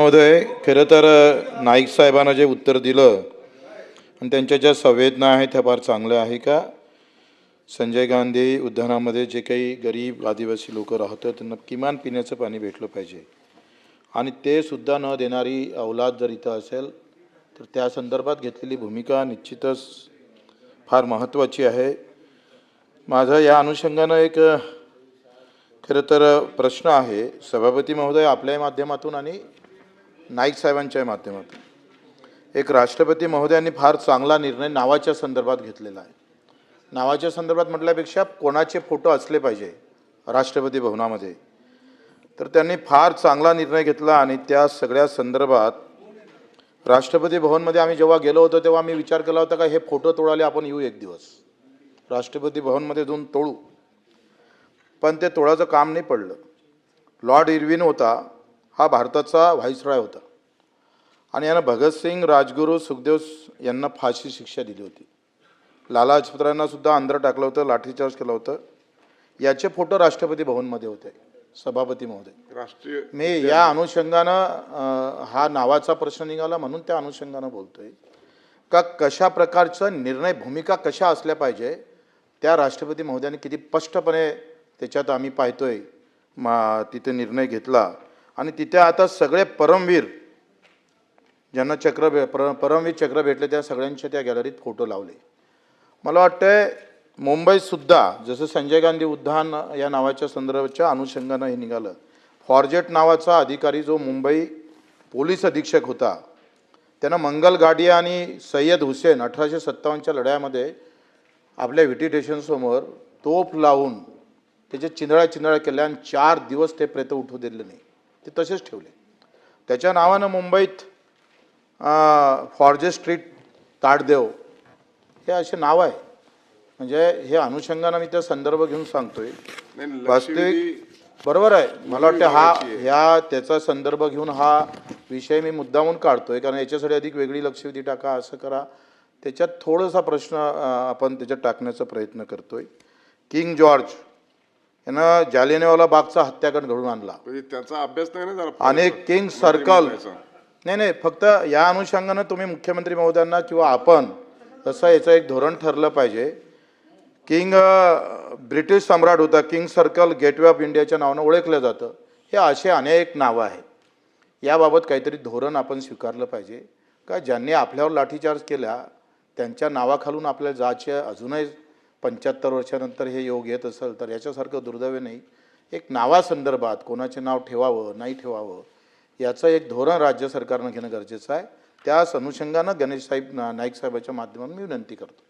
महोदय, खरं तर नाईक साहेबांना जे उत्तर दिलं आणि त्यांच्या ज्या संवेदना आहेत त्या फार चांगल्या आहे का संजय गांधी उद्यानामध्ये जे काही गरीब आदिवासी लोक राहतात त्यांना किमान पिण्याचं पाणी भेटलं पाहिजे आणि ते सुद्धा न देणारी औलाद जर इथं असेल तर त्या संदर्भात घेतलेली भूमिका निश्चितच फार महत्त्वाची आहे। माझा या अनुषंगानं एक खरं तर प्रश्न आहे सभापती महोदय आपल्याही माध्यमातून आणि नाईक साहेबांच्या माध्यमातून। एक राष्ट्रपती महोदयांनी फार चांगला निर्णय नावाच्या संदर्भात घेतलेला आहे। नावाच्या संदर्भात म्हटल्यापेक्षा कोणाचे फोटो असले पाहिजे राष्ट्रपती भवनामध्ये, तर त्यांनी फार चांगला निर्णय घेतला आणि त्या सगळ्या संदर्भात राष्ट्रपती भवनमध्ये आम्ही जेव्हा गेलो होतो तेव्हा मी विचार केला होता का हे फोटो तोडाले आपण येऊ एक दिवस राष्ट्रपती भवनमध्ये जाऊन तोडू, पण ते तोडाचं काम नाही पडलं। लॉर्ड इर्विन होता, हा भारताचा व्हाईसरॉय होता आणि यानं भगतसिंग, राजगुरू, सुखदेव यांना फाशी शिक्षा दिली होती। लाला लजपतरायांना सुद्धा अंदर टाकलं होतं, लाठीचार्ज केलं होतं। याचे फोटो राष्ट्रपती भवनमध्ये होते। सभापती महोदय, राष्ट्रीय मी या अनुषंगानं हा नावाचा प्रश्न निघाला म्हणून त्या अनुषंगानं बोलतोय का कशा प्रकारचं निर्णय भूमिका कशा असल्या पाहिजे त्या राष्ट्रपती महोदयांनी किती स्पष्टपणे त्याच्यात आम्ही पाहतोय तिथे निर्णय घेतला आणि तिथे आता सगळे परमवीर ज्यांना परमवीर चक्र भेटले त्या सगळ्यांच्या त्या गॅलरीत फोटो लावले। मला वाटतंय मुंबईत सुद्धा जसं संजय गांधी उद्यान या नावाच्या संदर्भाच्या अनुषंगानं हे निघालं, फॉर्जेट नावाचा अधिकारी जो मुंबई पोलीस अधीक्षक होता त्यानं मंगल गाडिया आणि सय्यद हुसेन 1857च्या लढ्यामध्ये आपल्या व्हीटी स्टेशनसमोर तोफ लावून त्याचे चिंधळ्या केल्या आणि 4 दिवस ते प्रेत उठू दिले नाही, ते तसेच ठेवले। त्याच्या नावानं मुंबईत फॉर्जेट स्ट्रीट, ताडदेव हे असे नाव आहे। म्हणजे हे अनुषंगानं मी त्या संदर्भ घेऊन सांगतोय। वास्तविक बरोबर आहे, मला वाटतं ह्या त्याचा संदर्भ घेऊन हा विषय मी मुद्दामून काढतोय कारण याच्यासाठी अधिक वेगळी लक्षवेधी टाका, असं करा, त्याच्यात थोडासा प्रश्न आपण त्याच्यात टाकण्याचा प्रयत्न करतोय। किंग जॉर्ज यानं जालियनवाला बागचा हत्याकांड घडून आणला, त्याचा अभ्यास नाही ना झाला आणि किंग सर्कल नाही, फक्त या अनुषंगानं तुम्ही मुख्यमंत्री महोदयांना किंवा आपण तसं याचं एक धोरण ठरलं पाहिजे। किंग ब्रिटिश सम्राट होता, किंग सर्कल गेटवे ऑफ इंडियाच्या नावानं ओळखलं जातं। हे असे अनेक नावं आहेत, याबाबत काहीतरी धोरण आपण स्वीकारलं पाहिजे का ज्यांनी आपल्यावर लाठीचार्ज केला त्यांच्या नावाखालून आपल्या जाचे अजूनही 75 वर्षानंतर हे योग येत असेल तर याच्यासारखं दुर्दैव नाही। एक नावासंदर्भात कोणाचे नाव ठेवावं नाही ठेवावं याचं एक धोरण राज्य सरकारनं घेणं गरजेचं आहे। त्याच अनुषंगानं गणेश साहेब नाईक साहेबांच्या माध्यमातून मी विनंती करतो।